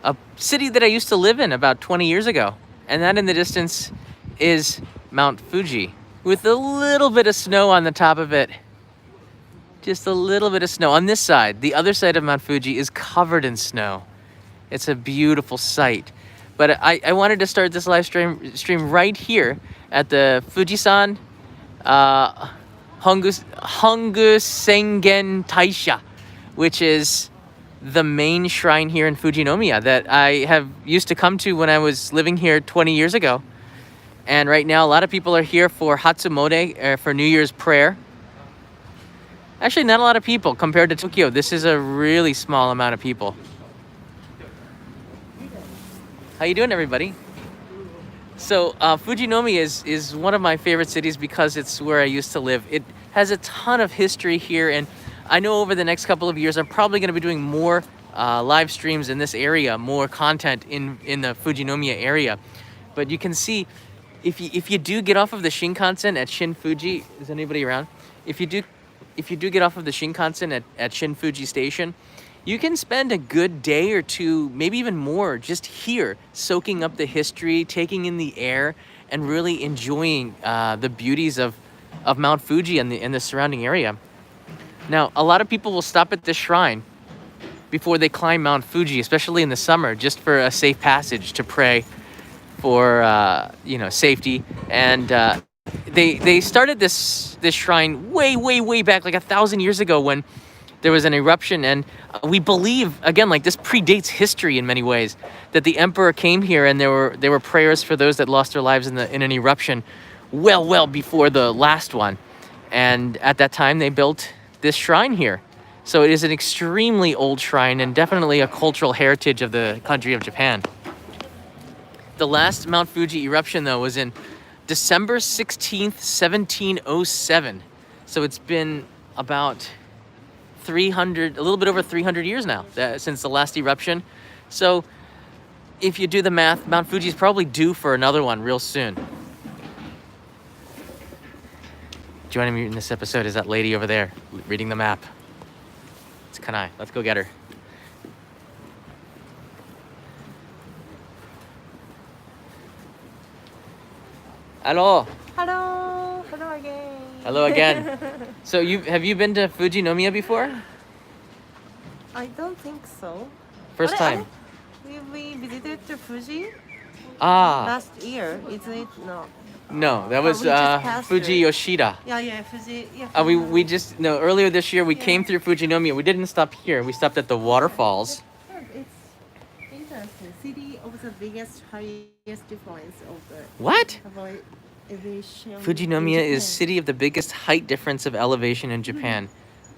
a city that I used to live in about 20 years ago. And that in the distance is Mount Fuji with a little bit of snow on the top of it. Just a little bit of snow on this side. The other side of Mount Fuji is covered in snow. It's a beautiful sight. But I wanted to start this live stream right here at the Fujisan Hongu Sengen Taisha, which is the main shrine here in Fujinomiya that I have used to come to when I was living here 20 years ago. And right now, a lot of people are here for Hatsumode, for New Year's prayer. Actually, not a lot of people compared to Tokyo. This is a really small amount of people. How you doing, everybody? So Fujinomiya is one of my favorite cities because it's where I used to live. It has a ton of history here, and I know over the next couple of years I'm probably going to be doing more live streams in this area, more content in the Fujinomiya area. But you can see, if you do get off of the Shinkansen at Shin Fuji, is anybody around? If you do get off of the Shinkansen at Shin Fuji Station, you can spend a good day or two, maybe even more, just here, soaking up the history, taking in the air, and really enjoying the beauties of Mount Fuji and the surrounding area. Now, a lot of people will stop at this shrine before they climb Mount Fuji, especially in the summer, just for a safe passage to pray for safety. And they started this shrine way back, like 1,000 years ago, when there was an eruption, and we believe, again, like this predates history in many ways, that the emperor came here and there were prayers for those that lost their lives in an eruption well before the last one. And at that time they built this shrine here. So it is an extremely old shrine and definitely a cultural heritage of the country of Japan. The last Mount Fuji eruption, though, was in December 16th, 1707. So it's been about a little bit over 300 years now since the last eruption. So if you do the math, Mount Fuji is probably due for another one real soon. Joining me in this episode is that lady over there reading the map. It's Kanai. Let's go get her. Hello. Hello. Hello again. Hello again. So have you been to Fujinomiya before? I don't think so. First time. We visited to Fuji last year, isn't it? No. No, that was we just passed Fuji through. Yoshida. Yeah, Fuji. Yeah. We just earlier this year we came through Fujinomiya. We didn't stop here. We stopped at the waterfalls. It's interesting. City of the biggest, highest difference of the What? elevation. Fujinomiya is city of the biggest height difference of elevation in Japan.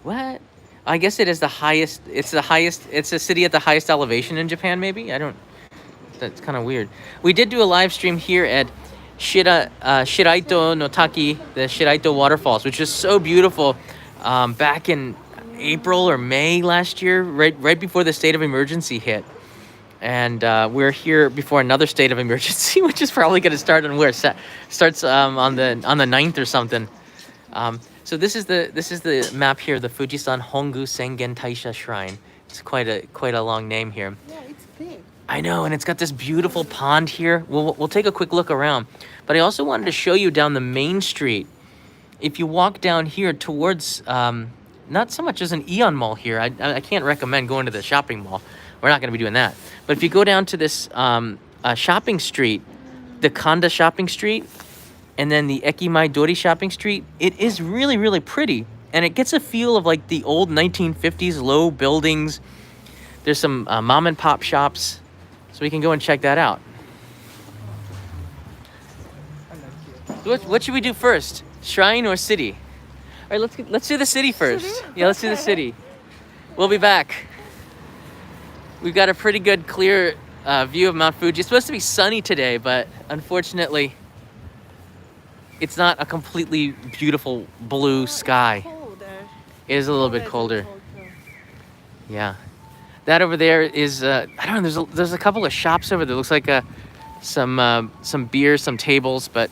What? I guess it is the highest. It's a city at the highest elevation in Japan. Maybe that's kind of weird. We did do a live stream here at Shiraito no Taki, the Shiraito waterfalls, which is so beautiful. Back in April or May last year, right before the state of emergency hit. And we're here before another state of emergency, which is probably going to start on starts on the 9th or something. So this is the map here, the Fujisan Hongu Sengen Taisha Shrine. It's quite a long name here. Yeah, it's big. I know, and it's got this beautiful pond here. We'll take a quick look around. But I also wanted to show you down the main street. If you walk down here towards, not so much as an Aeon Mall here. I can't recommend going to the shopping mall. We're not going to be doing that. But if you go down to this shopping street, the Kanda shopping street, and then the Ekimai Dori shopping street, it is really pretty. And it gets a feel of like the old 1950s low buildings. There's some mom and pop shops. So we can go and check that out. What should we do first? Shrine or city? All right, let's do the city first. City? Yeah, let's do the city. We'll be back. We've got a pretty good clear view of Mount Fuji. It's supposed to be sunny today, but unfortunately, it's not a completely beautiful blue sky. It is a little bit colder. Yeah. That over there is I don't know. There's a couple of shops over there. Looks like some beer, some tables, but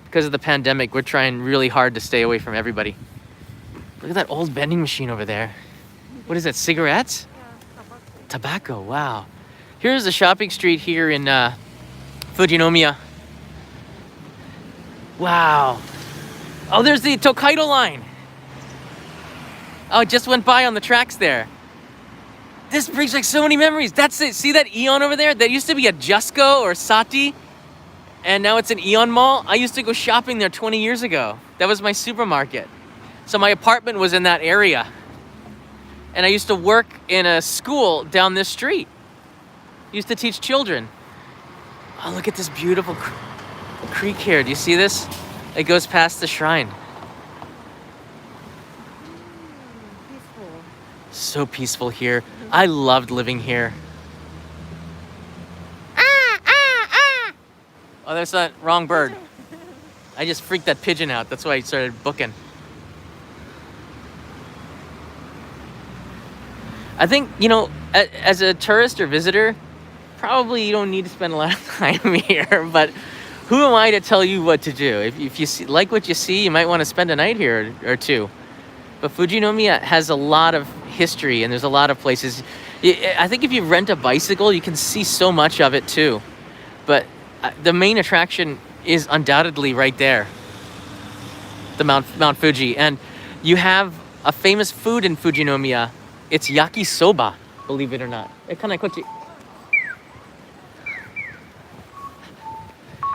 because of the pandemic, we're trying really hard to stay away from everybody. Look at that old vending machine over there. What is that? Cigarettes? Yeah, Tobacco. Wow. Here's the shopping street here in Fujinomiya. Wow. Oh, there's the Tokaido line. Oh, it just went by on the tracks there. This brings like so many memories. That's it. See that Aeon over there? That used to be a Jusco or Sati, and now it's an Aeon mall. I used to go shopping there 20 years ago. That was my supermarket. So my apartment was in that area. And I used to work in a school down this street. Used to teach children. Oh, look at this beautiful creek here. Do you see this? It goes past the shrine. Peaceful. So peaceful here. I loved living here. Oh, that's that wrong bird. I just freaked that pigeon out. That's why I started booking. I think, you know, as a tourist or visitor, probably you don't need to spend a lot of time here, but who am I to tell you what to do? If you like what you see, you might want to spend a night here or two. But Fujinomiya has a lot of history, and there's a lot of places. I think if you rent a bicycle, you can see so much of it too. But the main attraction is undoubtedly right there, the Mount Fuji. And you have a famous food in Fujinomiya. It's yakisoba, believe it or not.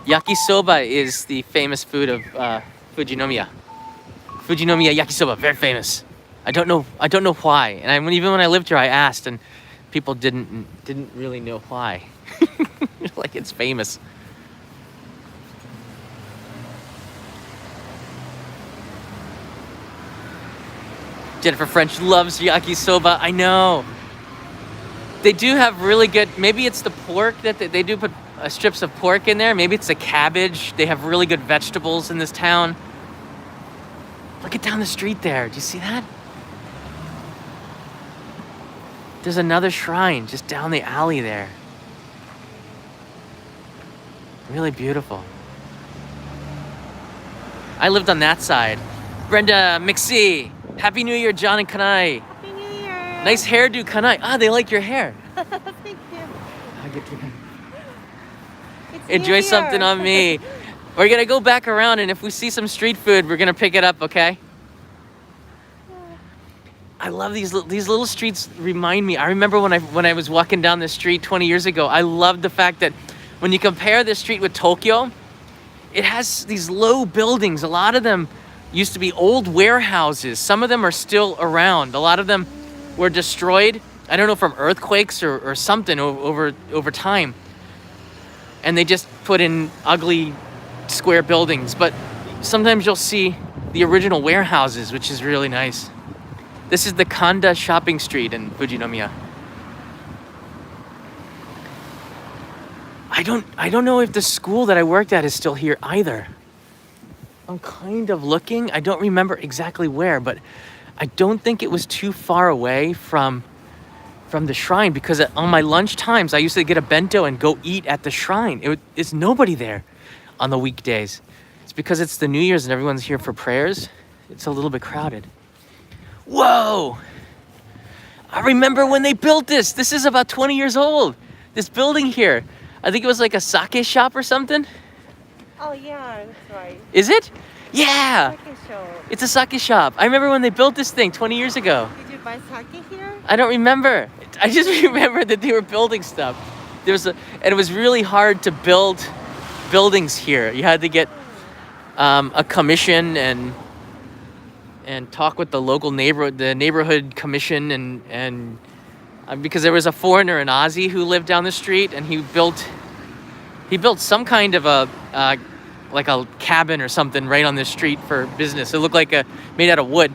Yakisoba is the famous food of Fujinomiya. Fujinomiya yakisoba, very famous. I don't know why. And even when I lived here, I asked, and people didn't really know why. Like it's famous. Jennifer French loves yakisoba. I know. They do have really good, maybe it's the pork that they do put strips of pork in there. Maybe it's the cabbage. They have really good vegetables in this town. Look at down the street there. Do you see that? There's another shrine just down the alley there. Really beautiful. I lived on that side. Brenda Mixie. Happy New Year, John and Kanai. Happy New Year. Nice hairdo, Kanai. Ah, they like your hair. Thank you. It's Enjoy New Year. something on me. We're gonna go back around, and if we see some street food, we're gonna pick it up, okay? I love these little streets. Remind me. I remember when I was walking down the street 20 years ago. I loved the fact that when you compare this street with Tokyo, it has these low buildings. A lot of them used to be old warehouses. Some of them are still around. A lot of them were destroyed. I don't know, from earthquakes or something over time. And they just put in ugly square buildings. But sometimes you'll see the original warehouses, which is really nice. This is the Kanda shopping street in Fujinomiya. I don't know if the school that I worked at is still here either. I'm kind of looking. I don't remember exactly where, but I don't think it was too far away from the shrine, because on my lunch times I used to get a bento and go eat at the shrine. It's nobody there on the weekdays. It's because it's the New Year's and everyone's here for prayers. It's a little bit crowded. Whoa! I remember when they built this. This is about 20 years old. This building here. I think it was like a sake shop or something. Oh yeah, that's right. Is it? Yeah! Sake shop. It's a sake shop. I remember when they built this thing 20 years ago. Did you buy sake here? I don't remember. I just remember that they were building stuff. And it was really hard to build buildings here. You had to get a commission and talk with the local neighborhood commission, and because there was a foreigner, an Aussie, who lived down the street, and he built some kind of like a cabin or something right on the street for business. It looked like made out of wood,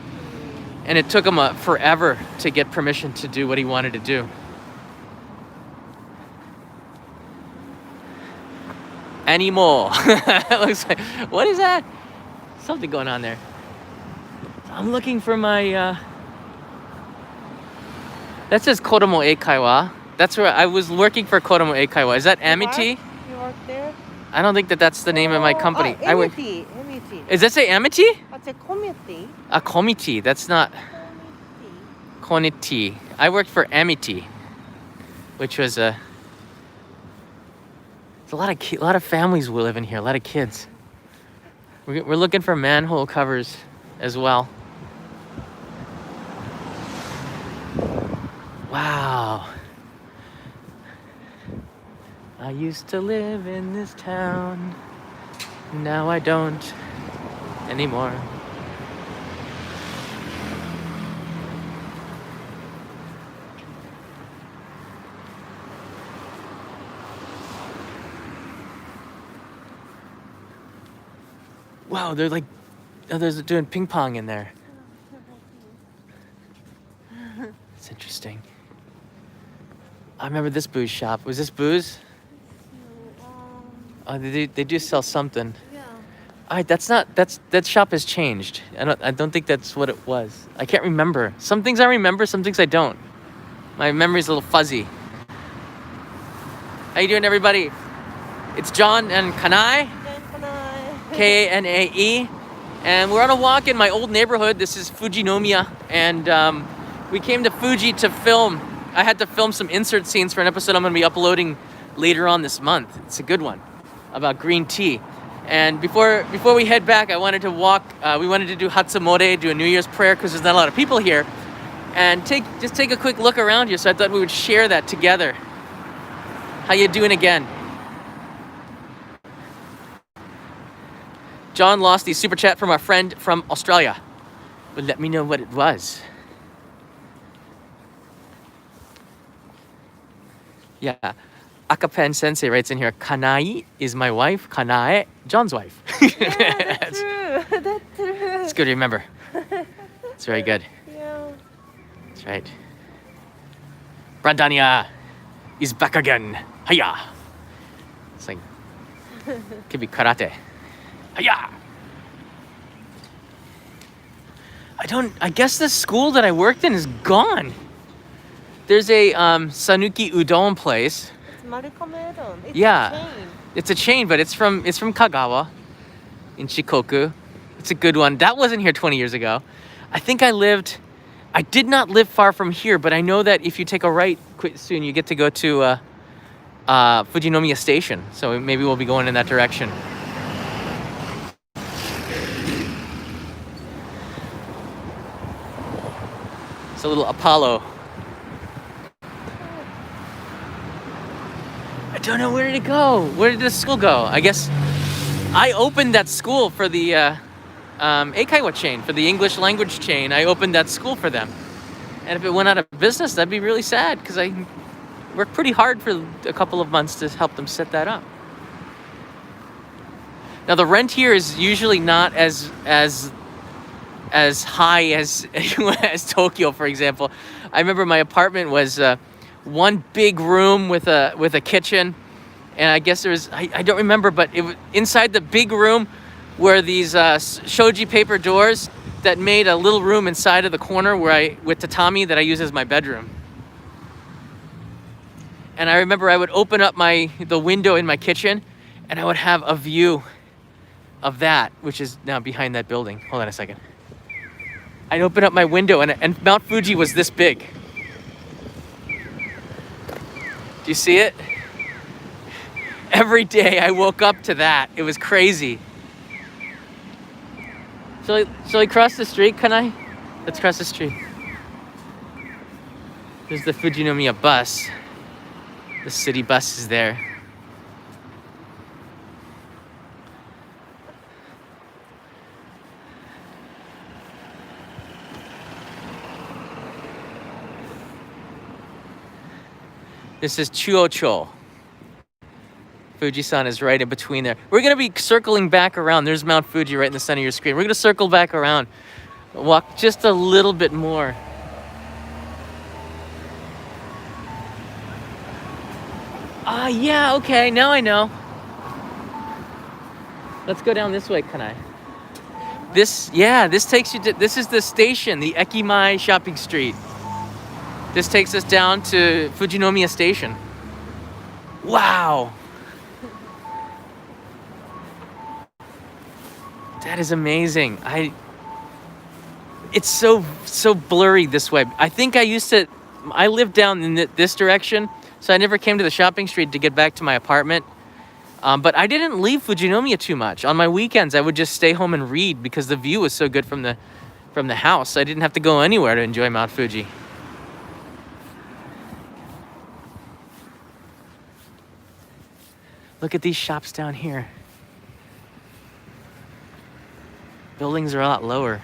and it took him forever to get permission to do what he wanted to do. Anymore. It looks like, what is that? Something going on there. I'm looking for my that says Kodomo Eikaiwa. That's where I was working for. Kodomo Eikaiwa. Is that Amity? You work there? I don't think that's the name of my company. Amity. Does that say Amity? It's a committee. A komiti. That's not Koniti. I worked for Amity, which was a There's a lot of families will live in here, a lot of kids. We're looking for manhole covers as well. Wow. I used to live in this town. Now I don't anymore. Wow, they're like, oh, they're doing ping pong in there. It's interesting. I remember this booze shop. Was this booze? Oh, they do sell something. Yeah. All right, that shop has changed. I don't think that's what it was. I can't remember. Some things I remember, some things I don't. My memory's a little fuzzy. How you doing, everybody? It's John and Kanae, Kanae, and we're on a walk in my old neighborhood. This is Fujinomiya, and we came to Fuji to film. I had to film some insert scenes for an episode I'm going to be uploading later on this month. It's a good one about green tea. And before we head back, I wanted to walk. We wanted to do Hatsumode, do a New Year's prayer because there's not a lot of people here, and just take a quick look around here. So I thought we would share that together. How you doing again? John lost the super chat from our friend from Australia, but let me know what it was. Yeah. Akapen Sensei writes in here, Kanai is my wife, Kanae, John's wife. Yeah, that's true. That's true. It's good to remember. It's very good. Yeah. That's right. Brandania is back again. Hiya. It's like, could be karate. Hiya. I guess the school that I worked in is gone. There's a Sanuki udon place. It's Yeah. a chain. It's a chain, but it's from Kagawa in Shikoku. It's a good one. That wasn't here 20 years ago. I did not live far from here, but I know that if you take a right quite soon, you get to go to Fujinomiya Station. So maybe we'll be going in that direction. It's a little Apollo. I don't know, where did it go? Where did this school go? I guess I opened that school for the Eikaiwa chain, for the English language chain. I opened that school for them. And if it went out of business, that'd be really sad because I worked pretty hard for a couple of months to help them set that up. Now the rent here is usually not as high as as Tokyo, for example. I remember my apartment was one big room with a kitchen, and I guess there was I don't remember, but inside the big room were these shoji paper doors that made a little room inside of the corner with tatami that I use as my bedroom. And I remember I would open up the window in my kitchen, and I would have a view of that, which is now behind that building. Hold on a second. I'd open up my window, and Mount Fuji was this big. Do you see it? Every day I woke up to that. It was crazy. Shall I cross the street? Can I? Let's cross the street. There's the Fujinomiya bus. The city bus is there. This is Chuocho. Fuji-san is right in between there. We're going to be circling back around. There's Mount Fuji right in the center of your screen. We're going to circle back around. Walk just a little bit more. Yeah, okay. Now I know. Let's go down this way, can I? This takes you to... This is the station, the Ekimai shopping street. This takes us down to Fujinomiya Station. Wow. That is amazing. It's so blurry this way. I think I lived down in this direction, so I never came to the shopping street to get back to my apartment. But I didn't leave Fujinomiya too much. On my weekends, I would just stay home and read because the view was so good from the house. I didn't have to go anywhere to enjoy Mount Fuji. Look at these shops down here. Buildings are a lot lower.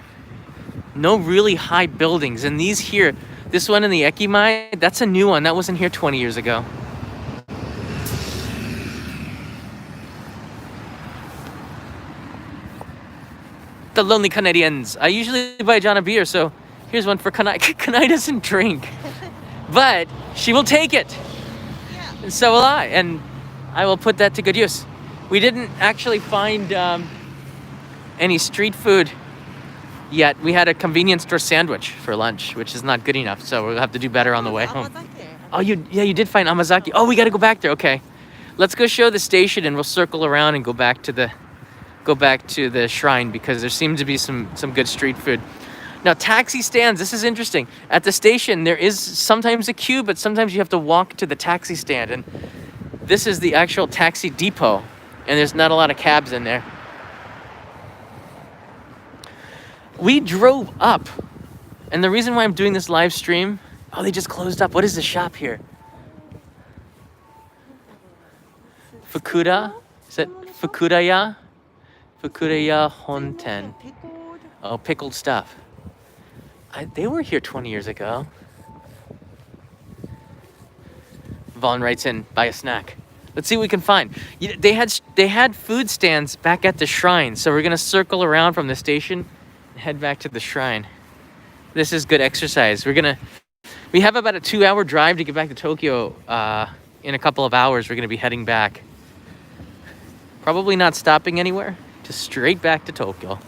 No really high buildings. And these here, this one in the Ekimai, that's a new one. That wasn't here 20 years ago. The Lonely Canadians. I usually buy John a beer, so here's one for Kanai. Kanai doesn't drink, but she will take it. Yeah. And so will I, and I will put that to good use. We didn't actually find any street food yet. We had a convenience store sandwich for lunch, which is not good enough, so we'll have to do better on the way home. Oh, you did find Amazaki. Oh, we got to go back there. Okay, let's go show the station, and we'll circle around and go back to the shrine because there seemed to be some good street food. Now, taxi stands, this is interesting. At the station, there is sometimes a queue, but sometimes you have to walk to the taxi stand. And this is the actual taxi depot, and there's not a lot of cabs in there. We drove up, and the reason why I'm doing this live stream, oh, they just closed up. What is the shop here? Fukuda? Is that Fukudaya? Fukudaya Honten. Oh, pickled stuff. They were here 20 years ago. Vaughn writes in, buy a snack. Let's see what we can find. They had food stands back at the shrine, so we're gonna circle around from the station and head back to the shrine. This is good exercise. We have about a 2-hour drive to get back to Tokyo. In a couple of hours, we're gonna be heading back. Probably not stopping anywhere. Just straight back to Tokyo.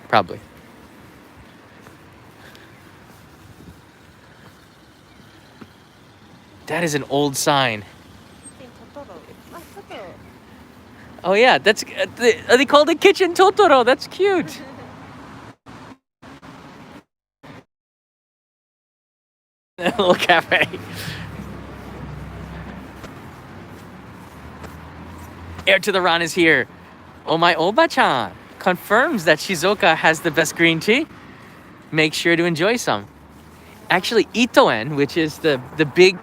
Probably. That is an old sign. Oh yeah, they called it Kitchen Totoro. That's cute. A little cafe. Heir to the Ran is here. Oh, my Oba-chan confirms that Shizuoka has the best green tea. Make sure to enjoy some. Actually, Itoen, which is the big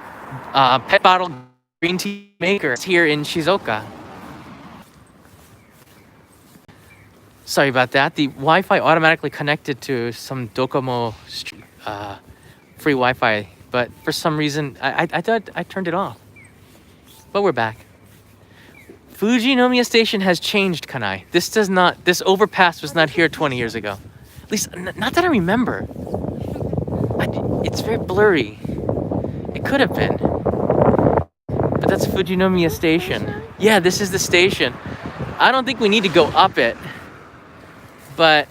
pet bottle green tea maker, is here in Shizuoka. Sorry about that. The Wi-Fi automatically connected to some Docomo free Wi-Fi, but for some reason, I thought I turned it off. But we're back. Fujinomiya Station has changed, Kanai. This overpass was not here 20 years ago. At least, not that I remember. It's very blurry. It could have been. But that's Fujinomiya Station. Yeah, this is the station. I don't think we need to go up it. But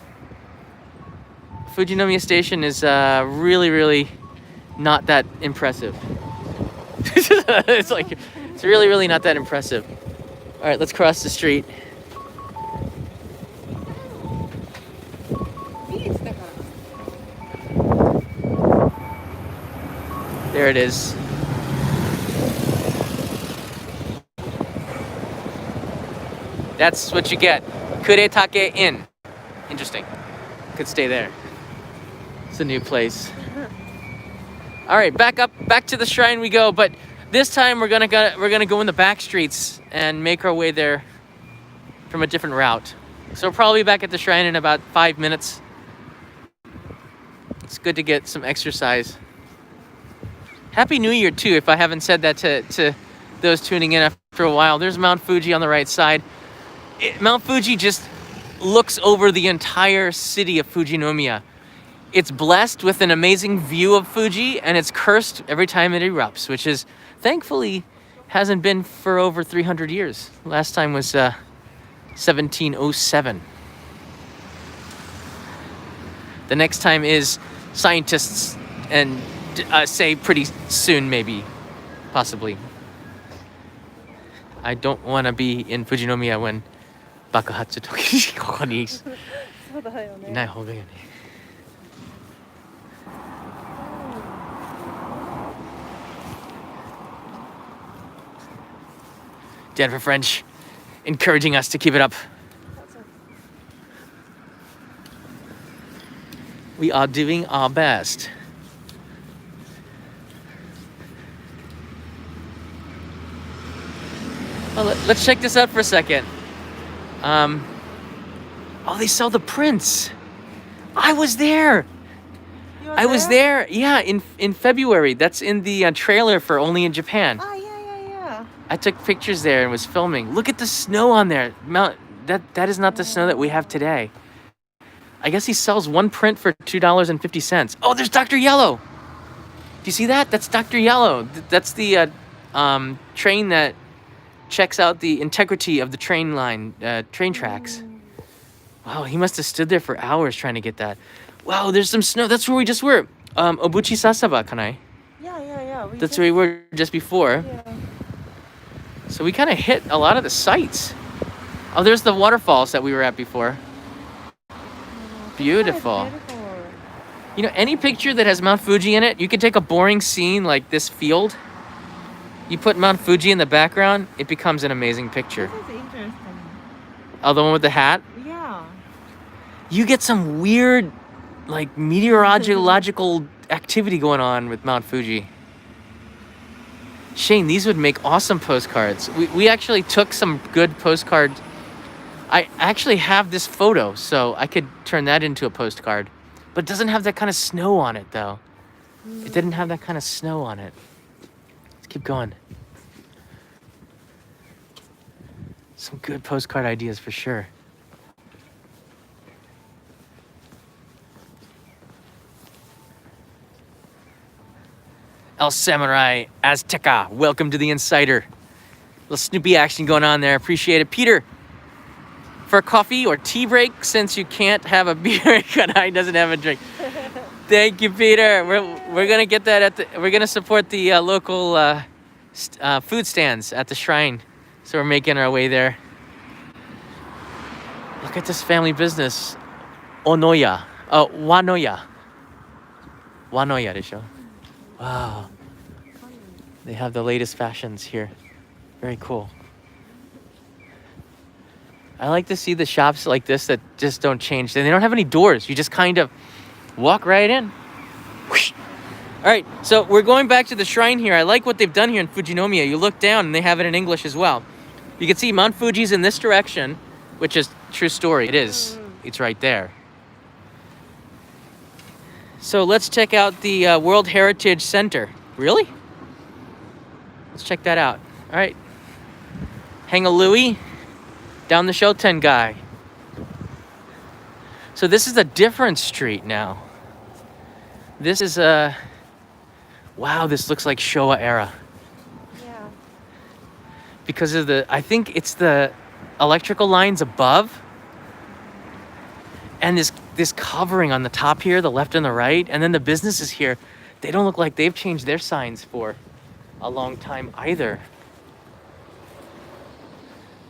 Fujinomiya Station is really, really not that impressive. It's really, really not that impressive. All right, let's cross the street. There it is. That's what you get. Kuretake Inn. Interesting. Could stay there. It's a new place. All right, back to the shrine we go. But this time we're gonna go in the back streets and make our way there from a different route. So we're probably back at the shrine in about 5 minutes. It's good to get some exercise. Happy New Year too, if I haven't said that to those tuning in after a while. There's Mount Fuji on the right side. Mount Fuji just looks over the entire city of Fujinomiya. It's blessed with an amazing view of Fuji, and it's cursed every time it erupts, which is thankfully hasn't been for over 300 years. Last time was 1707. The next time is scientists and say pretty soon, maybe, possibly. I don't want to be in Fujinomiya when 爆発の時にここにいない方がいいよね。Jennifer French encouraging us to keep it up. We are doing our best. Well, let's check this out for a second. Oh, they sell the prints. I was there. I was there. Yeah, in February. That's in the trailer for Only in Japan. Oh, yeah. I took pictures there and was filming. Look at the snow on there. That is not the snow that we have today. I guess he sells one print for $2.50. Oh, there's Dr. Yellow. Do you see that? That's Dr. Yellow. That's the train that checks out the integrity of the train line, train tracks. Wow, he must have stood there for hours trying to get that. Wow, there's some snow. That's where we just were. Obuchi Sasaba, kanai? Yeah. That's where we were just before. Yeah. So we kind of hit a lot of the sites. Oh, there's the waterfalls that we were at before. Beautiful. You know, any picture that has Mount Fuji in it, you can take a boring scene like this field. You put Mount Fuji in the background, it becomes an amazing picture. This is interesting. Oh, the one with the hat? Yeah. You get some weird, like, meteorological activity going on with Mount Fuji. Shane, these would make awesome postcards. We actually took some good postcards. I actually have this photo, so I could turn that into a postcard. But it doesn't have that kind of snow on it, though. It didn't have that kind of snow on it. Let's keep going. Some good postcard ideas for sure. El Samurai Azteca, welcome to the Insider. Little Snoopy action going on there. Appreciate it. Peter, for a coffee or tea break, since you can't have a beer, Kanai doesn't have a drink. Thank you, Peter. We're gonna get that we're gonna support the local food stands at the shrine. So we're making our way there. Look at this family business. Onoya. Oh, Wanoya. Wanoya de show. Wow. They have the latest fashions here. Very cool. I like to see the shops like this that just don't change. They don't have any doors. You just kind of walk right in. Whoosh. All right, so we're going back to the shrine here. I like what they've done here in Fujinomiya. You look down and they have it in English as well. You can see Mount Fuji's in this direction, which is true story. It is. It's right there. So let's check out the World Heritage Center. Really? Let's check that out. All right. Hangalui, down the Shoten guy. So this is a different street now. This is a... Wow, this looks like Showa era. Yeah. Because of the... I think it's the electrical lines above. And this covering on the top here, the left and the right. And then the businesses here, they don't look like they've changed their signs for a long time either.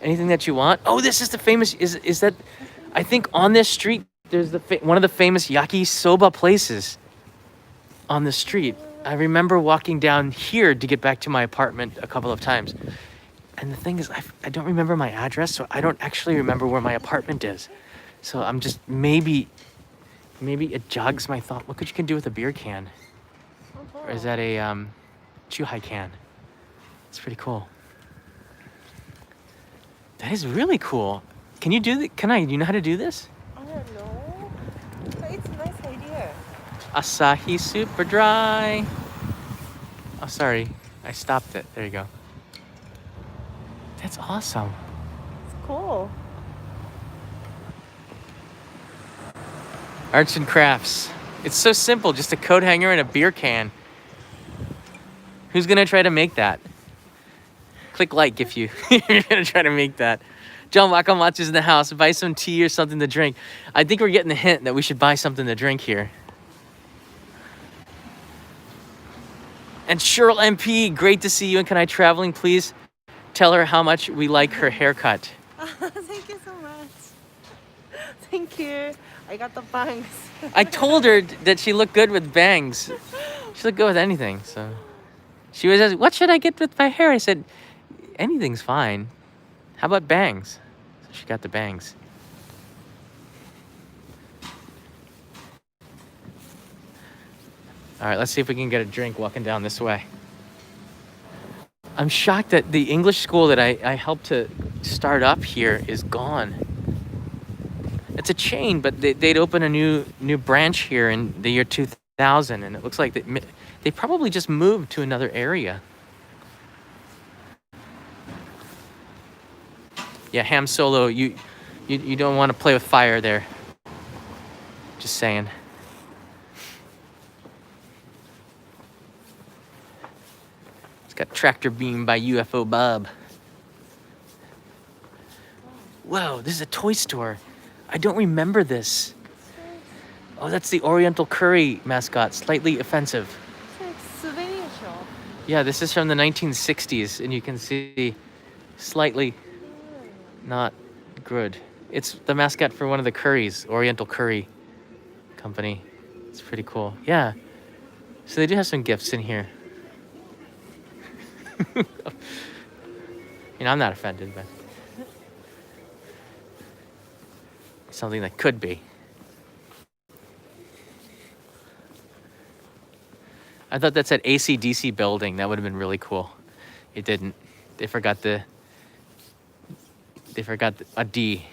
Anything that you want? Oh, this is the famous... Is that... I think on this street, there's one of the famous yakisoba places on the street. I remember walking down here to get back to my apartment a couple of times. And the thing is, I don't remember my address, so I don't actually remember where my apartment is. So I'm just, maybe it jogs my thought. Look what you can do with a beer can. Or is that a Chuhai can? It's pretty cool. That is really cool. Can you do that? You know how to do this? I don't know. But it's a nice idea. Asahi Super Dry. Oh, sorry. I stopped it. There you go. That's awesome. It's cool. Arts and crafts. It's so simple. Just a coat hanger and a beer can. Who's going to try to make that? Click like if you're going to try to make that. John Wakamatsu's in the house. Buy some tea or something to drink. I think we're getting the hint that we should buy something to drink here. And Cheryl MP, great to see you. And can I traveling, please tell her how much we like her haircut. Thank you so much. Thank you. I got the bangs. I told her that she looked good with bangs. She looked good with anything. So she was asking, what should I get with my hair? I said, anything's fine. How about bangs? So she got the bangs. All right, let's see if we can get a drink walking down this way. I'm shocked that the English school that I helped to start up here is gone. It's a chain, but they'd open a new branch here in the year 2000, and it looks like they probably just moved to another area. Yeah, Ham Solo, you don't want to play with fire there. Just saying. It's got Tractor Beam by UFO Bob. Whoa, this is a toy store. I don't remember this. Oh, that's the Oriental Curry mascot. Slightly offensive. It's like souvenir shop. Yeah, this is from the 1960s, and you can see slightly not good. It's the mascot for one of the curries, Oriental Curry Company. It's pretty cool. Yeah. So they do have some gifts in here. I'm not offended, but something that could be. I thought that said AC/DC building. That would have been really cool. It didn't. They forgot a D.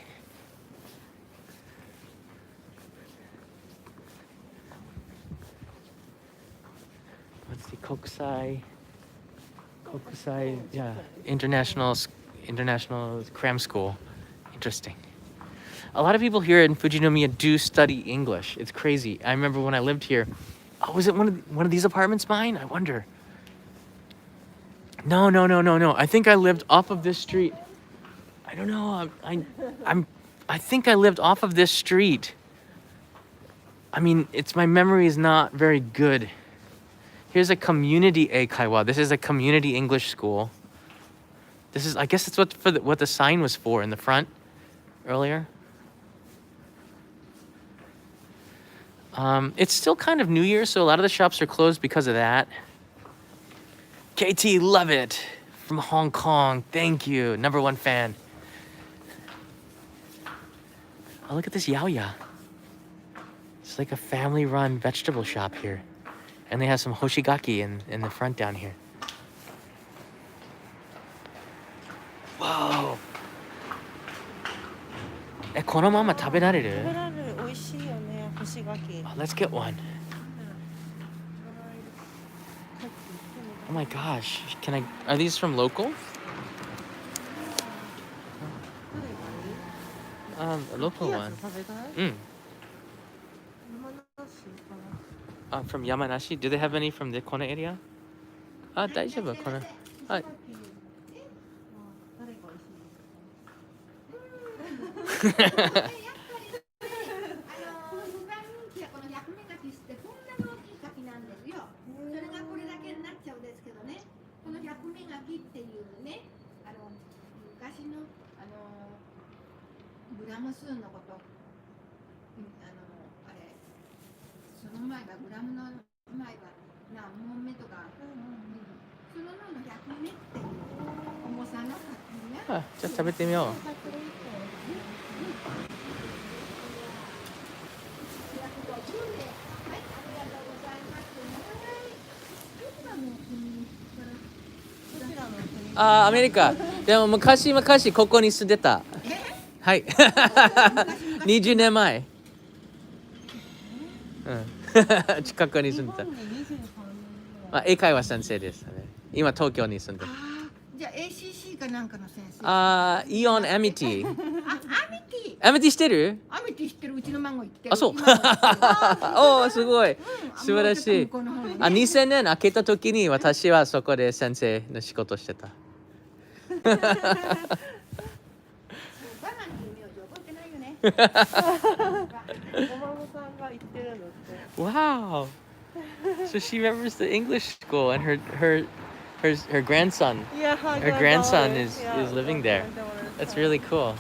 What's the Kokusai, yeah, international cram school. Interesting. A lot of people here in Fujinomiya do study English. It's crazy. I remember when I lived here. Oh, was it one of these apartments mine? I wonder. No. I think I lived off of this street. I don't know. I think I lived off of this street. I mean, my memory is not very good. Here's a community eikaiwa. This is a community English school. I guess that's what the sign was for in the front earlier. It's still kind of New Year, so a lot of the shops are closed because of that. KT, love it. From Hong Kong. Thank you. #1 fan. Oh, look at this yaoya. It's like a family-run vegetable shop here. And they have some hoshigaki in the front down here. Whoa. このまま食べられる? 食べられる。美味しいよね、干し柿。 Oh, let's get one. Oh my gosh. Are these from local? A local one. 食べたい？ From Yamanashi. Do they have any from the Kona area? 大丈夫、この。はい。グラム数のこと、あれ、その前がグラムの前が何問目とか、その前の100目っていう重さの柿ね。じゃあ食べてみよう。アメリカ。でも昔ここに住んでた。はい。20年前。近くに住んでた。英会話先生ですね。今東京に住んでる。じゃあ ACC かなんかの先生。イオンアミティ。アミティ。アミティ知ってる？アミティ知ってる。うちの孫行ってる。そう。おすごい。素晴らしい。2000年開けた時に私はそこで先生の仕事してた。Wow. So she remembers the English school and her grandson. Yeah, her grandson is living there. That's really cool.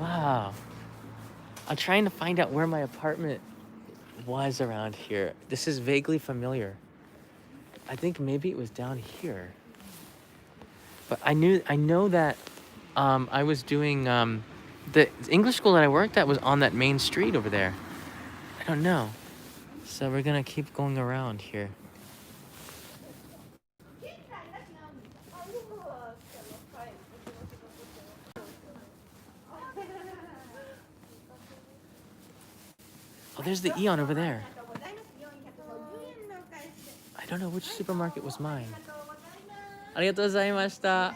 Wow. I'm trying to find out where my apartment was around here. This is vaguely familiar. I think maybe it was down here. But I know that I was doing the English school that I worked at was on that main street over there. I don't know. So we're gonna keep going around here. Oh, there's the Eon over there. I don't know which supermarket was mine. Arigatou gozaimashita.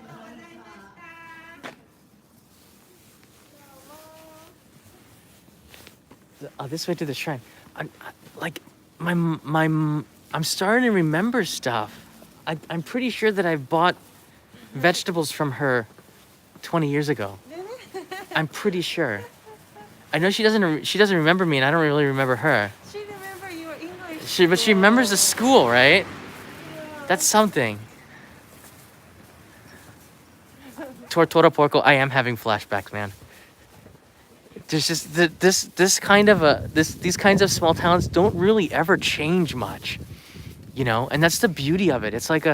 Oh, this way to the shrine. Like I'm starting to remember stuff. I'm pretty sure that I bought vegetables from her 20 years ago. I'm pretty sure. I know she doesn't remember me, and I don't really remember her. She remember your English. But she remembers the school, right? That's something. Tortora Porco, I am having flashbacks, man. There's just this kind of these kinds of small towns don't really ever change much, you know, and that's the beauty of it. It's like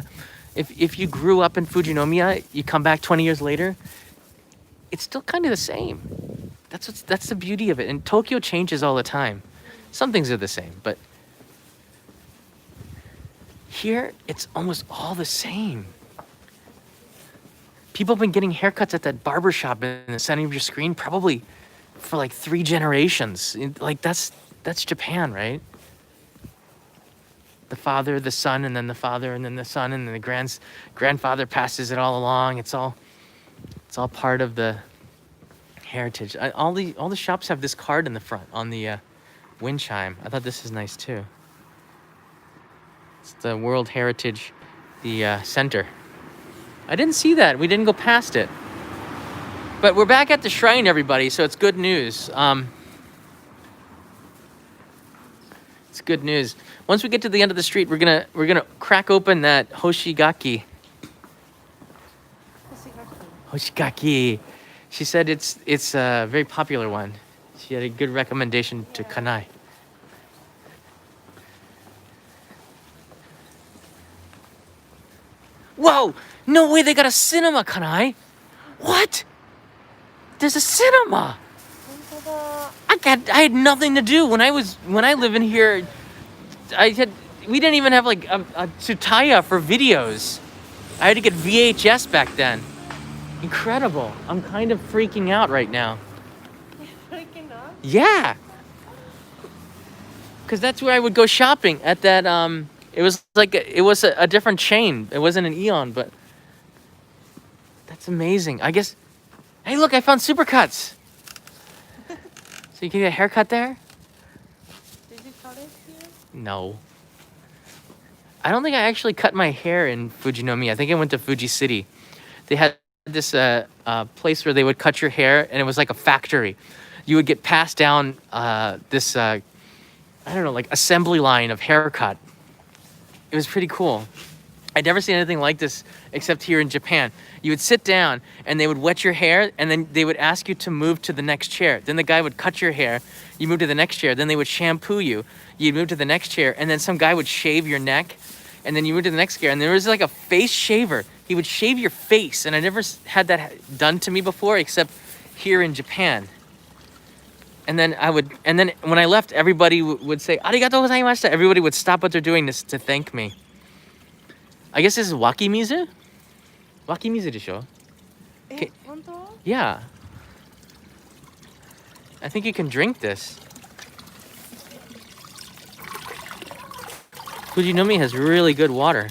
if you grew up in Fujinomiya, you come back 20 years later, it's still kind of the same. That's the beauty of it. And Tokyo changes all the time. Some things are the same, but here it's almost all the same. People have been getting haircuts at that barber shop in the center of your screen probably for like 3 generations. Like that's Japan, right? The father, the son, and then the father, and then the son, and then the grandfather passes it all along. It's all part of the heritage. All the shops have this card in the front on the wind chime. I thought this is nice too. It's the World Heritage, the center. I didn't see that. We didn't go past it. But we're back at the shrine, everybody, so it's good news. It's good news. Once we get to the end of the street, we're gonna crack open that Hoshigaki. Hoshigaki. She said it's a very popular one. She had a good recommendation to Kanai. Whoa! No way! They got a cinema, Kanai. What? There's a cinema. I had nothing to do when I live in here. We didn't even have like a Tsutaya for videos. I had to get VHS back then. Incredible. I'm kind of freaking out right now. Freaking out? Yeah. Cause that's where I would go shopping at that. It was like it was a different chain. It wasn't an Eon, but that's amazing. I guess. Hey, look! I found Supercuts. So you can get a haircut there? Did you cut it here? No. I don't think I actually cut my hair in Fujinomiya. I think I went to Fuji City. They had this place where they would cut your hair, and it was like a factory. You would get passed down this, I don't know, like assembly line of haircut. It was pretty cool. I'd never seen anything like this except here in Japan. You would sit down and they would wet your hair, and then they would ask you to move to the next chair. Then the guy would cut your hair, you move to the next chair, then they would shampoo you. You'd move to the next chair, and then some guy would shave your neck, and then you move to the next chair, and there was like a face shaver. He would shave your face, and I never had that done to me before except here in Japan. And then when I left, everybody would say, "Arigatou gozaimashita." Everybody would stop what they're doing to thank me. I guess this is wakimizu? Wakimizu desho? Eh, 本当? Yeah. I think you can drink this. Fujinomiya has really good water.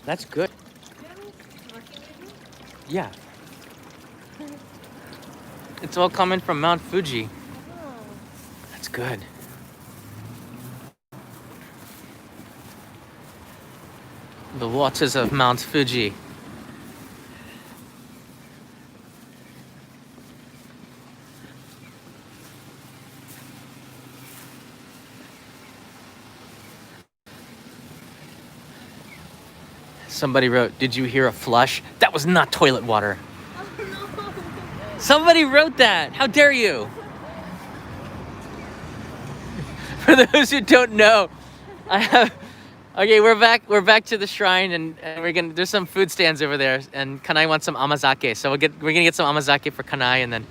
That's good. Yeah. It's all coming from Mount Fuji. That's good. The waters of Mount Fuji. Somebody wrote, "Did you hear a flush? That was not toilet water." Somebody wrote that. How dare you? For those who don't know, I have. Okay, we're back. We're back to the shrine, and we're gonna. There's some food stands over there, and Kanai wants some amazake, so we're gonna get some amazake for Kanai, and then.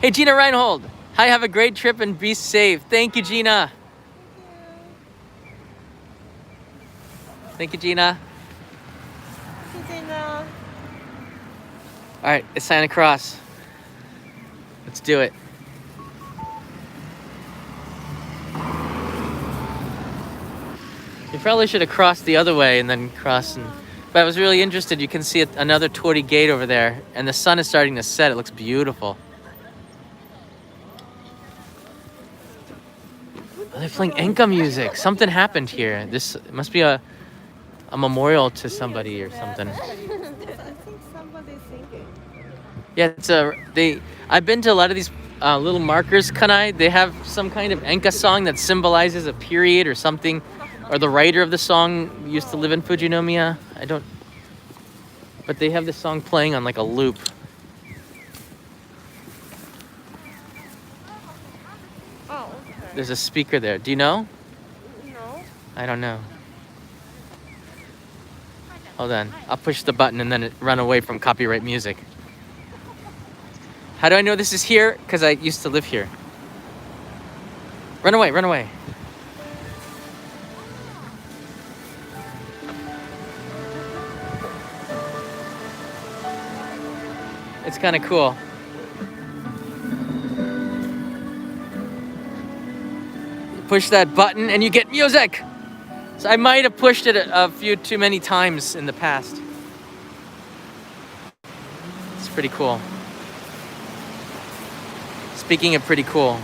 Hey, Gina Reinhold. Hi, have a great trip and be safe. Thank you, Gina. Thank you, Gina. All right, it's Santa Cross. Let's do it. You probably should have crossed the other way and then crossed. But I was really interested. You can see another torii gate over there, and the sun is starting to set. It looks beautiful. Oh, they're playing enka music. Something happened here. This must be a memorial to somebody or something. I think somebody's singing. Yeah, I've been to a lot of these little markers, Kanai. They have some kind of enka song that symbolizes a period or something, or the writer of the song used to live in Fujinomiya. But they have this song playing on like a loop. Oh, okay. There's a speaker there. Do you know? No. I don't know. Hold on. I'll push the button and then run away from copyright music. How do I know this is here? Because I used to live here. Run away, run away. It's kind of cool. You push that button and you get music. So I might have pushed it a few too many times in the past. It's pretty cool. Speaking of pretty cool.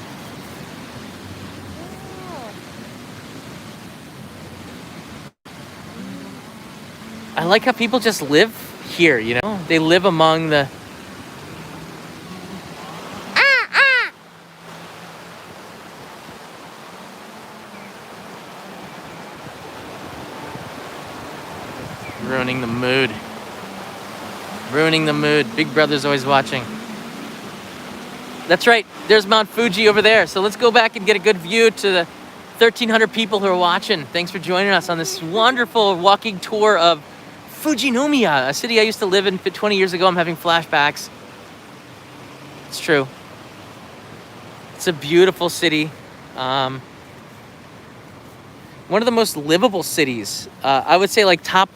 I like how people just live here, you know? They live among the... Ruining the mood. Ruining the mood. Big Brother's always watching. That's right. There's Mount Fuji over there. So let's go back and get a good view to the 1,300 people who are watching. Thanks for joining us on this wonderful walking tour of Fujinomiya, a city I used to live in 20 years ago. I'm having flashbacks. It's true. It's a beautiful city. One of the most livable cities. I would say like top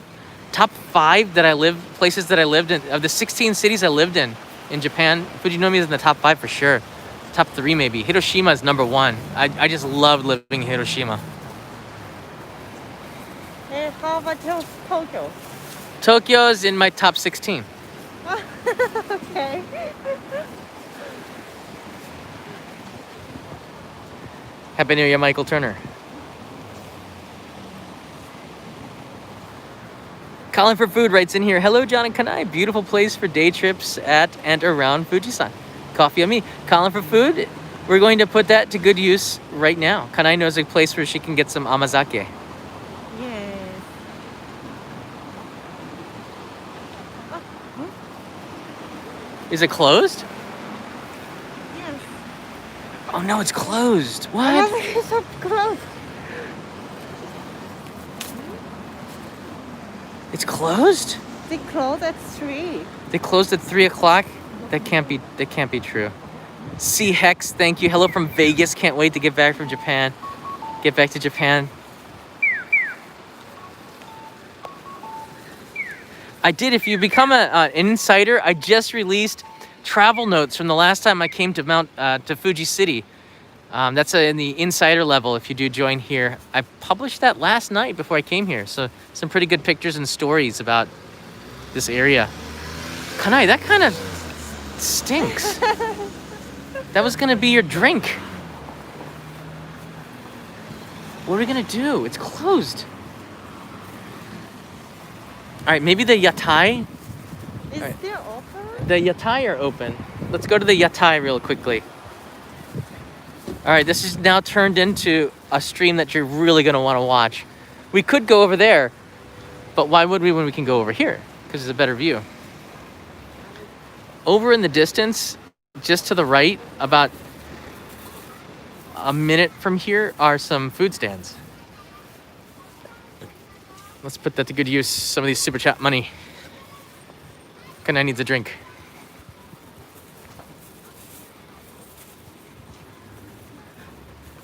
5 places that I lived in. Of the 16 cities I lived in Japan, Fujinomiya is in the top 5 for sure. Top 3 maybe. Hiroshima is number 1. I just loved living in Hiroshima. Hey, how about Tokyo? Tokyo is in my top 16. Okay. Happy New Year, Michael Turner. Calling for Food writes in here, hello, John and Kanai. Beautiful place for day trips at and around Fujisan. Coffee on me. Calling for Food. We're going to put that to good use right now. Kanai knows a place where she can get some amazake. Yes. Is it closed? Yes. Oh no, it's closed. I What? think it's so close. It's closed? They close at 3. They closed at 3 o'clock? That can't be true. C Hex, thank you. Hello from Vegas. Can't wait to get back from Japan. Get back to Japan. I did. If you become an insider, I just released travel notes from the last time I came to Fuji City. That's in the insider level if you do join here. I published that last night before I came here. So some pretty good pictures and stories about this area. Kanai, that kind of stinks. That was gonna be your drink. What are we gonna do? It's closed. All right, maybe the yatai. Is Right. still open? The yatai are open. Let's go to the yatai real quickly. All right, this is now turned into a stream that you're really gonna want to watch. We could go over there, but why would we when we can go over here? because it's a better view. Over in the distance, just to the right, about a minute from here, are some food stands. Let's put that to good use. Some of these super chat money. Kana needs a drink.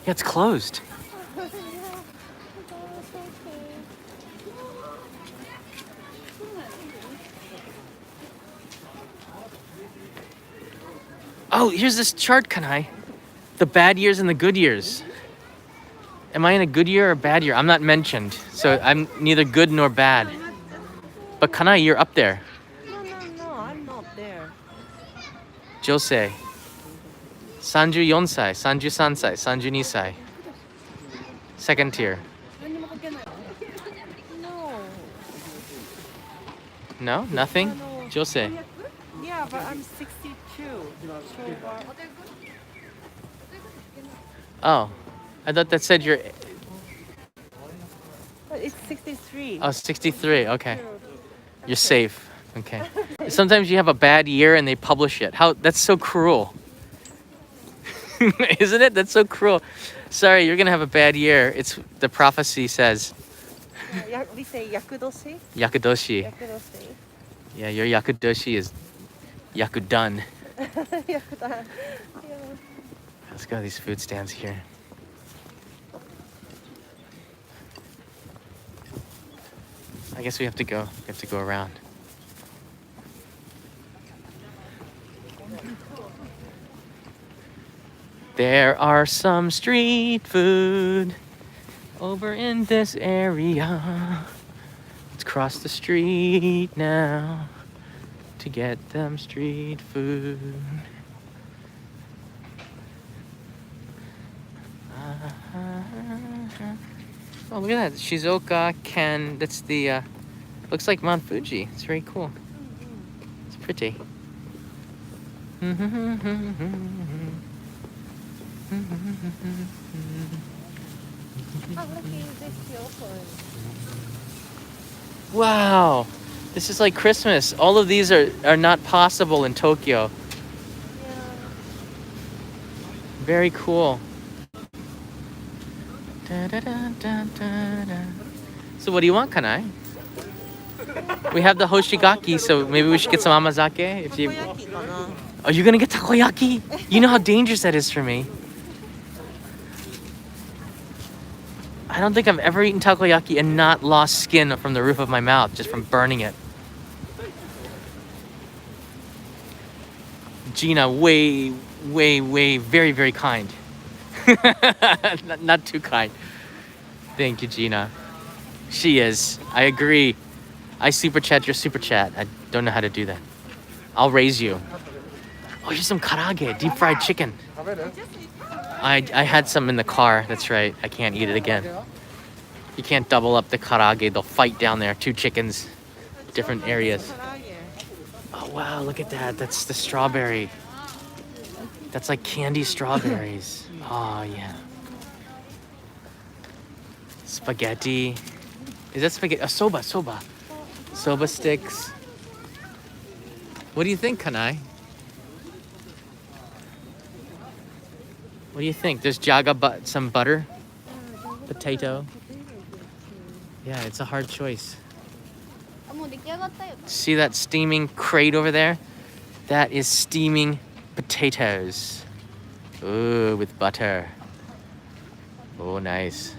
Yeah, it's closed. Oh, here's this chart, Kanai. The bad years and the good years. Am I in a good year or a bad year? I'm not mentioned, so I'm neither good nor bad. But Kanai, you're up there. No, I'm not there. Jose. 34歳, 33歳, 32歳. Second tier. No. No? Nothing? No. Jose. Yeah, but I'm 62. Oh. I thought that said you're... But it's 63. Oh, 63. Okay. You're safe. Okay. Sometimes you have a bad year and they publish it. That's so cruel. Isn't it? That's so cruel. Sorry, you're gonna have a bad year. It's the prophecy says. We say yakudoshi. Yakudoshi. Yakudoshi. Yeah, your yakudoshi is yakudun. Yakudan. Yeah. Let's go to these food stands here. I guess we have to go. We have to go around. There are some street food over in this area. Let's cross the street now to get them street food. Oh, look at that. Shizuoka Ken. That's the, looks like Mount Fuji. It's very cool. It's pretty. Wow. This is like Christmas. All of these are not possible in Tokyo. Very cool. So what do you want, Kanai? We have the hoshigaki, so maybe we should get some amazake. If you... Are you gonna get takoyaki? You know how dangerous that is for me. I don't think I've ever eaten takoyaki and not lost skin from the roof of my mouth just from burning it. Gina, way, very, very kind. not too kind. Thank you, Gina. She is. I agree. I super chat your super chat. I don't know how to do that. I'll raise you. Oh, here's some karaage, deep fried chicken. I had some in the car. That's right. I can't eat it again. You can't double up the karaage. They'll fight down there. 2 chickens, different areas. Oh, wow. Look at that. That's the strawberry. That's like candy strawberries. Oh, yeah. Spaghetti. Is that spaghetti? Soba. Soba sticks. What do you think, Kanai? What do you think? There's some butter, potato. Yeah, it's a hard choice. See that steaming crate over there? That is steaming potatoes. Ooh, with butter. Oh, nice.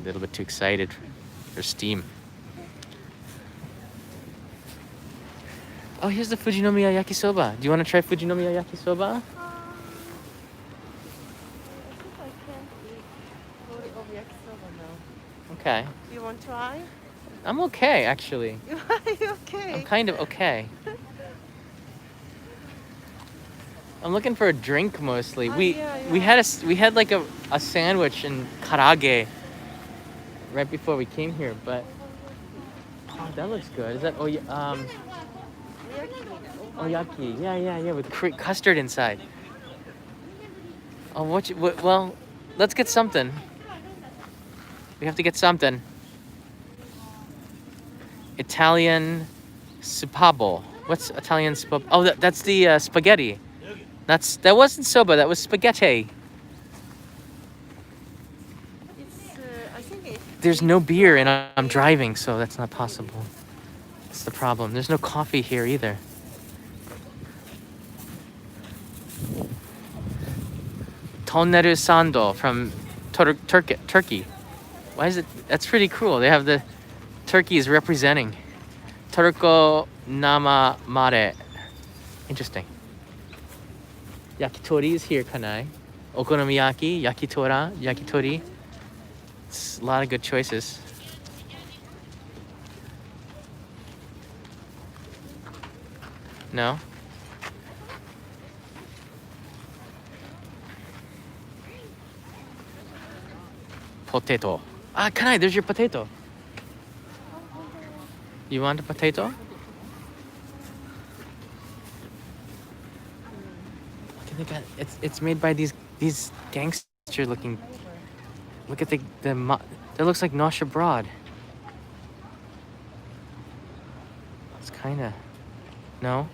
A little bit too excited for steam. Oh, here's the Fujinomiya yakisoba. Do you want to try Fujinomiya yakisoba? Okay. You want to try? I'm okay, actually. You okay? I'm kind of okay. I'm looking for a drink mostly. We had like a sandwich and karaage right before we came here, but oh, that looks good. Is that oyaki? Yeah, with custard inside. Oh, well, let's get something. We have to get something. Italian supabo. What's Italian supabo? Oh, that's the spaghetti. That wasn't soba. That was spaghetti. It's I think it. There's no beer, and I'm driving, so that's not possible. That's the problem. There's no coffee here either. Tonneru sando from Turkey. Why is it? That's pretty cool. They have the Turkey is representing. Turko nama mare. Interesting. Yakitori is here, kanai. Okonomiyaki, yakitora, yakitori. It's a lot of good choices. No? Potato. Ah, kanai, there's your potato. You want a potato? Okay, they got it's made by these gangster looking. Look at that looks like Nosh Abroad. It's kind of no.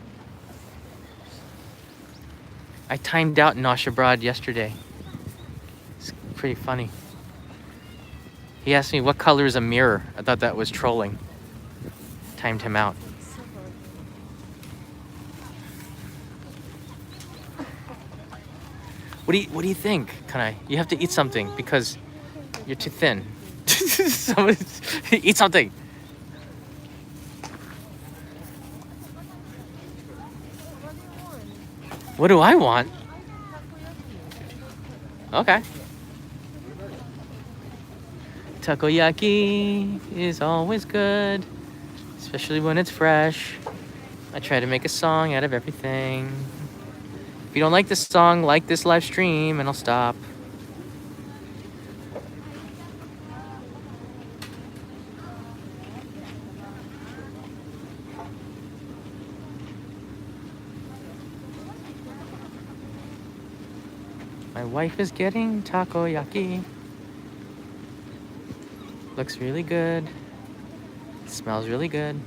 I timed out Nosh Abroad yesterday. It's pretty funny. He asked me what color is a mirror. I thought that was trolling. Timed him out. What do you think, Kanai? You have to eat something because you're too thin. Eat something. What do I want? Okay. Takoyaki is always good, especially when it's fresh. I try to make a song out of everything. If you don't like this song, like this live stream and I'll stop. My wife is getting takoyaki. Looks really good. Smells really good.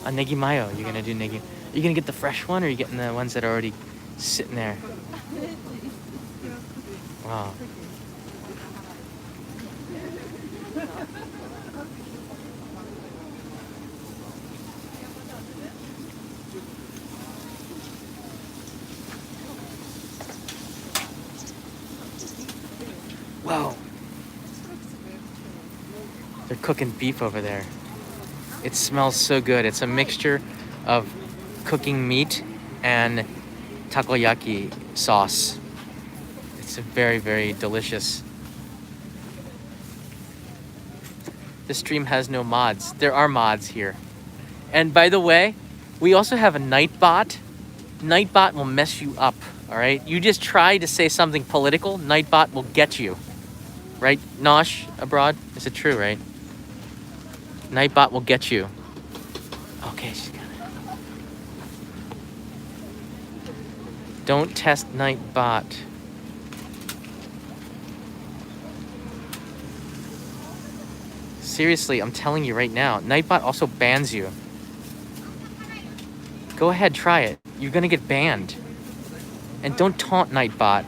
A negi mayo. You're gonna do negi. You're gonna get the fresh one, or are you getting the ones that are already sitting there? Wow. Whoa. They're cooking beef over there. It smells so good. It's a mixture of cooking meat and takoyaki sauce. It's very, very delicious. The stream has no mods. There are mods here. And by the way, we also have a Nightbot. Nightbot will mess you up, all right? You just try to say something political, Nightbot will get you. Right? Nosh Abroad? Is it true, right? Nightbot will get you. Okay, she's got it. Don't test Nightbot. Seriously, I'm telling you right now, Nightbot also bans you. Go ahead, try it. You're gonna get banned. And don't taunt Nightbot.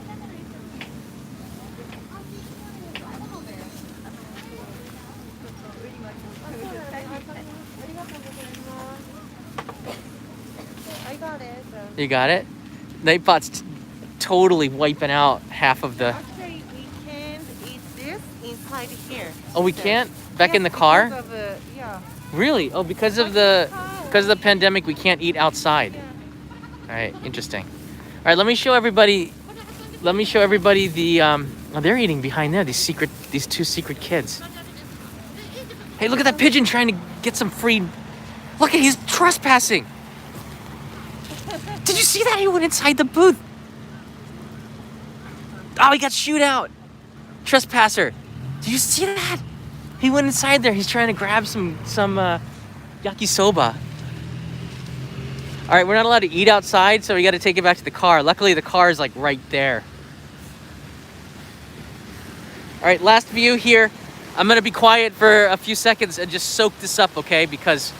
I got it. You got it? Nightbot's totally wiping out half of the... Actually, we can't eat this inside here. Oh, we can't? Back in the car? Because of, yeah. Really? Oh, because of the pandemic, we can't eat outside. Yeah. All right, interesting. All right, let me show everybody the oh, they're eating behind there, these two secret kids. Hey, look at that pigeon trying to get some free. Look at, he's trespassing. Did you see that? He went inside the booth. Oh, he got shooed out. Trespasser. Did you see that? He went inside there. He's trying to grab some yakisoba. All right, we're not allowed to eat outside, so we got to take it back to the car. Luckily, the car is like right there. All right, last view here. I'm gonna be quiet for a few seconds and just soak this up, okay? Because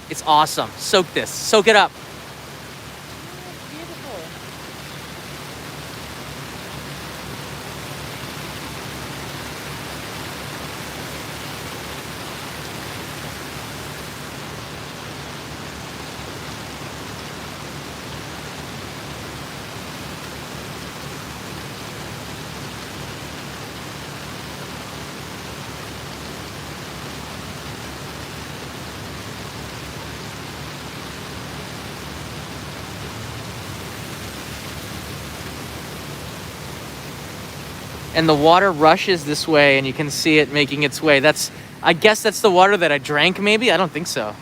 it's awesome. Soak this, soak it up. Beautiful. And the water rushes this way, and you can see it making its way. I guess that's the water that I drank, maybe? I don't think so.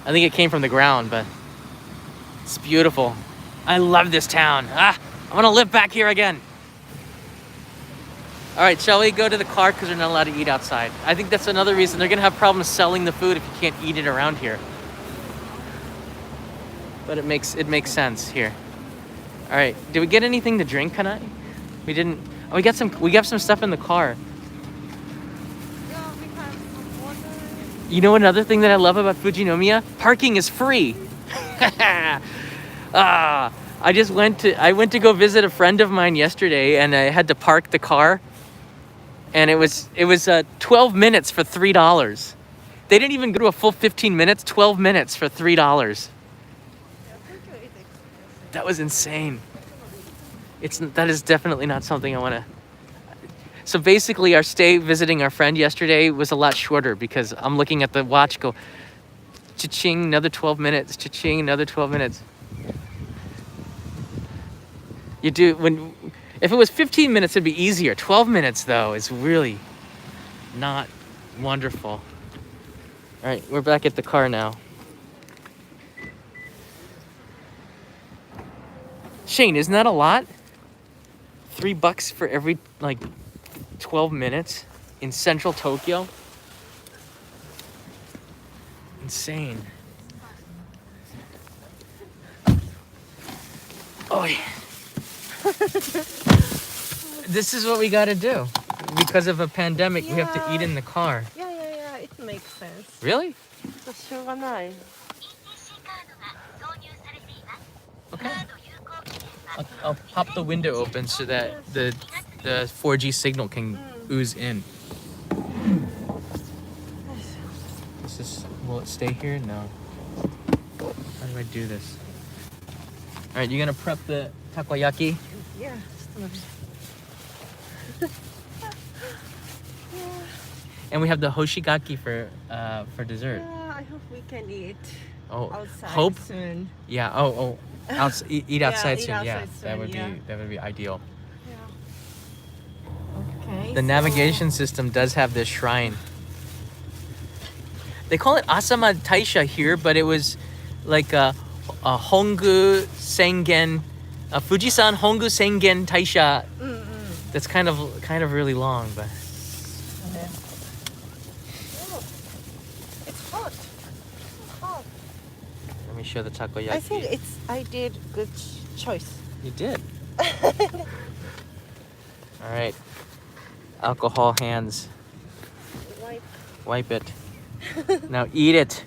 I think it came from the ground, but it's beautiful. I love this town. I want to live back here again. All right, shall we go to the car because we're not allowed to eat outside? I think that's another reason they're going to have problems selling the food if you can't eat it around here. But it makes sense here. All right, did we get anything to drink, Kanai? We didn't. Oh, we got some stuff in the car. Yeah, we have some water. You know another thing that I love about Fujinomiya? Parking is free. I went to go visit a friend of mine yesterday, and I had to park the car, and it was 12 minutes for $3. They didn't even go to a full 15 minutes. 12 minutes for $3. Yeah, Tokyo is expensive. That was insane. That is definitely not something I want to. So basically, our stay visiting our friend yesterday was a lot shorter because I'm looking at the watch, go, cha-ching, another 12 minutes, cha-ching, another 12 minutes. If it was 15 minutes, it'd be easier. 12 minutes, though, is really not wonderful. All right, we're back at the car now. Shane, isn't that a lot? $3 for every, 12 minutes in central Tokyo? Insane. Oh, yeah. This is what we gotta do. Because of a pandemic, we have to eat in the car. Yeah, it makes sense. Really? しょうがない。 Okay. I'll pop the window open so that the 4G signal can ooze in. Will it stay here? No. How do I do this? All right, you gonna prep the takoyaki? Yeah, ちょっと待って。 And we have the hoshigaki for dessert. Yeah, I hope we can eat Oh, outside hope? soon. Yeah. Eat outside eat soon. Yeah, outside that soon, would yeah. be ideal. Okay. The navigation system does have this shrine. They call it Asama Taisha here, but it was like a Hongu Sengen, a Fujisan Hongu Sengen Taisha. That's kind of really long, but. Oh, it's hot. Hot. Let me show the takoyaki. I think I did good choice. You did. All right. Alcohol hands. Wipe it. Now eat it.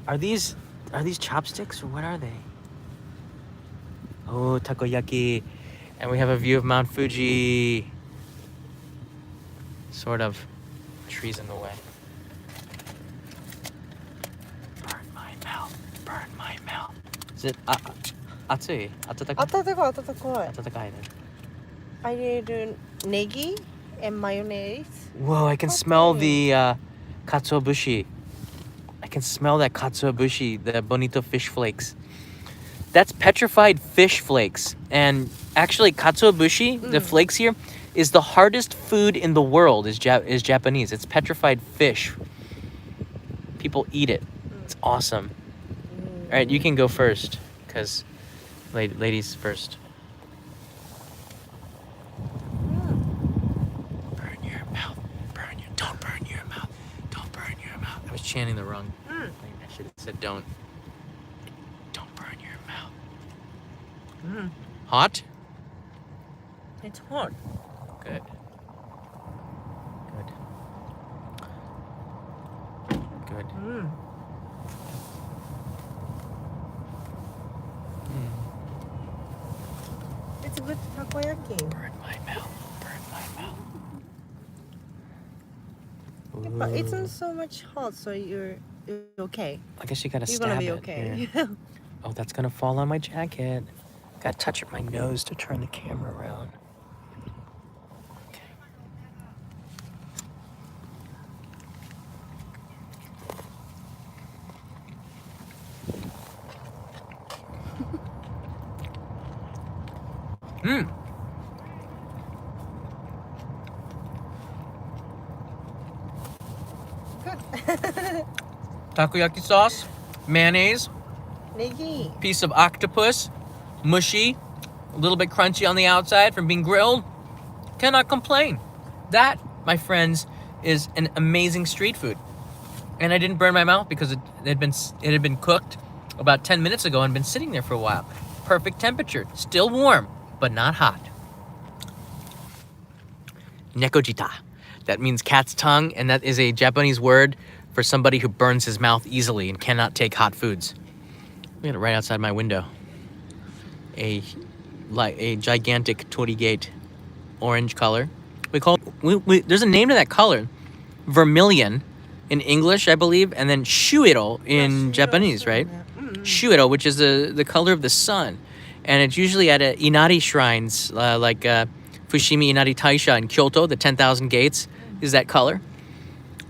Are these chopsticks or what are they? Oh, takoyaki. And we have a view of Mount Fuji. Sort of. Trees in the way. Burn my mouth. Burn my mouth. Is it atsui? Atatakai? 温かい。 Atatakai. I did negi and mayonnaise. Whoa, I can smell the katsuobushi. I can smell that katsuobushi, the bonito fish flakes. That's petrified fish flakes. And actually, katsuobushi, the flakes here, is the hardest food in the world, is Japanese. It's petrified fish. People eat it. It's awesome. All right, you can go first, because ladies first. Don't burn your mouth. Don't burn your mouth. I was chanting the wrong thing. I should have said don't. Don't burn Mm. Hot? It's hot. Good. Good. Mm. It's good takoyaki. Burn my mouth. Yeah, but it's Ooh. not so much hot, so you're okay. I guess you gotta You're stab gonna be it. okay. Yeah. Oh, that's gonna fall on my jacket. Gotta touch my nose to turn the camera around. Okay. Mmm. Takoyaki sauce, mayonnaise, Negi. piece of octopus, mushy, a little bit crunchy on the outside from being grilled. Cannot complain. That, my friends, is an amazing street food. And I didn't burn my mouth because it had been cooked about 10 minutes ago and been sitting there for a while. Perfect temperature, still warm, but not hot. Nekojita. That means cat's tongue, and that is a Japanese word for somebody who burns his mouth easily and cannot take hot foods. Look at it right outside my window. A gigantic torii gate, orange color. There's a name to that color. Vermilion in English, I believe, and then shuiro in Japanese, right? Shuiro, which is the color of the sun. And it's usually at inari shrines, like Fushimi Inari Taisha in Kyoto, the 10,000 gates, is that color.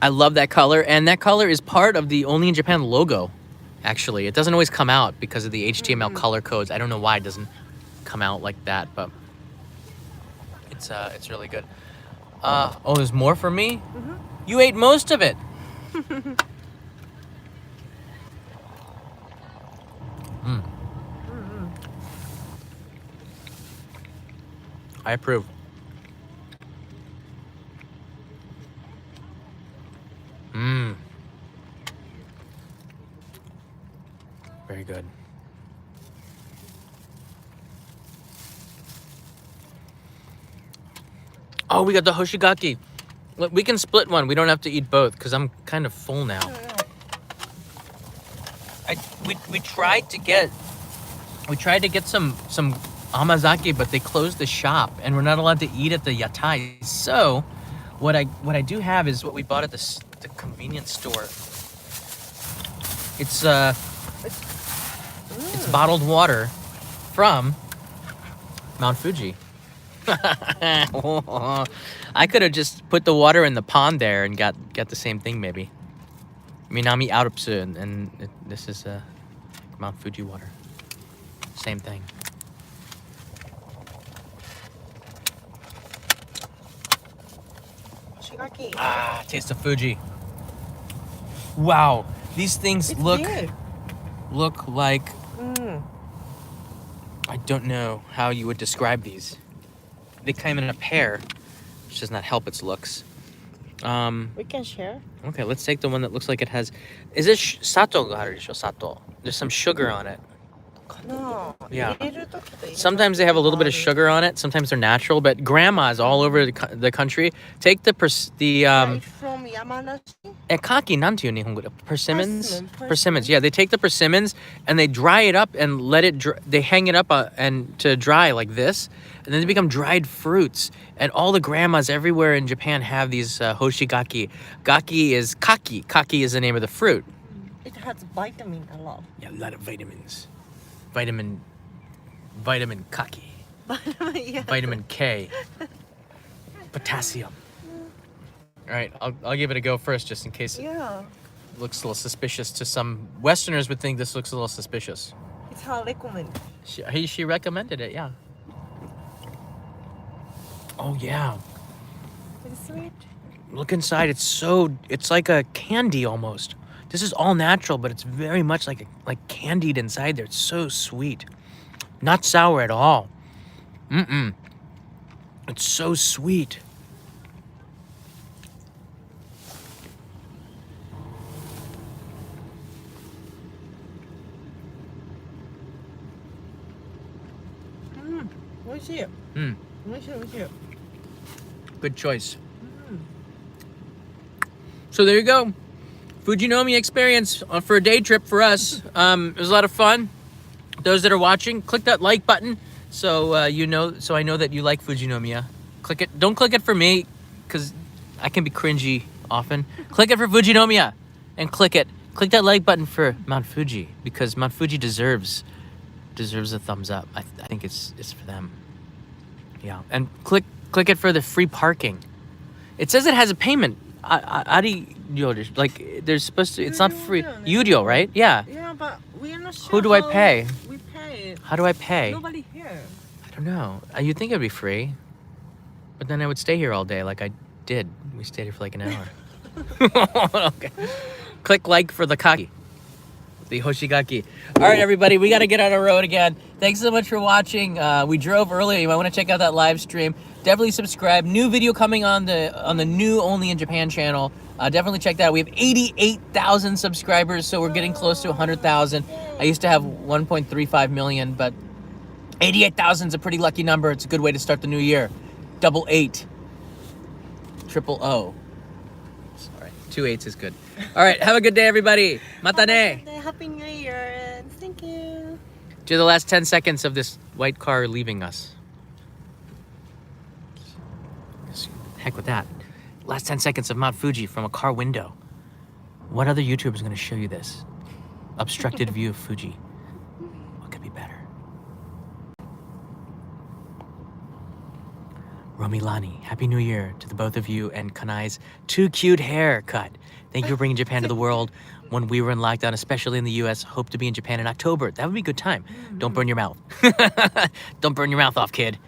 I love that color, and that color is part of the Only in Japan logo, actually. It doesn't always come out because of the HTML color codes. I don't know why it doesn't come out like that, but it's really good. Oh, there's more for me? Mm-hmm. You ate most of it. Mm. I approve. Mmm. Very good. Oh, we got the hoshigaki. Look, we can split one. We don't have to eat both because I'm kind of full now. We tried to get some amazake, but they closed the shop and we're not allowed to eat at the yatai. So, what I do have is what we bought at the convenience store. It's bottled water from Mount Fuji. I could have just put the water in the pond there and got the same thing maybe. Minami Alpsu, and this is Mount Fuji water. Same thing. Hoshigaki. Ah, taste of Fuji. Wow, these things It's look big. like Mm. I don't know how you would describe these. They came in a pair, which does not help its looks. We can share. Okay, let's take the one that looks like it has. Is this sato ga aru desho? Sato. There's some sugar on it. No. Yeah. Sometimes they have a little bit of sugar on it. Sometimes they're natural, but grandmas all over the country take the It's from Yamanashi. kaki nante you nihongo de? Persimmons. Persimmon. Persimmons. Yeah, they take the persimmons and they dry it up and let it. They hang it up and to dry like this, and then they become dried fruits. And all the grandmas everywhere in Japan have these hoshigaki. Gaki is kaki. Kaki is the name of the fruit. It has vitamin a lot. Yeah, a lot of vitamins. Vitamin kaki. Yeah. Vitamin K. Potassium. All right, I'll give it a go first, just in case it Yeah. looks a little suspicious to some Westerners. Would think this looks a little suspicious. It's her recommend. She recommended it, yeah. Oh yeah. It's sweet. Look inside. It's like a candy almost. This is all natural, but it's very much like candied inside there. It's so sweet. Not sour at all. It's so sweet. 美味しい。 Mm, 美味しい美味しい。 good choice. So there you go. Fujinomiya experience for a day trip for us. It was a lot of fun. Those that are watching, click that like button so so I know that you like Fujinomiya. Click it. Don't click it for me because I can be cringy often. Click it for Fujinomiya and click it. Click that like button for Mount Fuji because Mount Fuji deserves a thumbs up. I think it's for them. Yeah, and click it for the free parking. It says it has a payment. Like there's supposed to. It's not free. Yudio, right? Yeah. Yeah, but we are not sure. Who do I how pay? We pay. How do I pay? Nobody here. I don't know. You'd think it'd be free, but then I would stay here all day, like I did. We stayed here for like an hour. Okay. Click like for the kaki. The hoshigaki. All right, everybody, we got to get on the road again. Thanks so much for watching. We drove earlier. You might want to check out that live stream. Definitely subscribe. New video coming on the new Only in Japan channel. Definitely check that out. We have 88,000 subscribers, so we're getting close to 100,000. I used to have 1.35 million, but 88,000 is a pretty lucky number. It's a good way to start the new year. 88. Triple O. Sorry, 2 8s is good. All right, have a good day, everybody. Mata ne. Happy New Year and thank you. To the last 10 seconds of this white car leaving us. Heck with that. Last 10 seconds of Mount Fuji from a car window. What other YouTuber is going to show you this? Obstructed view of Fuji. What could be better? Romilani, Happy New Year to the both of you and Kanai's too cute haircut. Thank you for bringing Japan to the world when we were in lockdown, especially in the US. Hope to be in Japan in October. That would be a good time. Don't burn your mouth. Don't burn your mouth off, kid.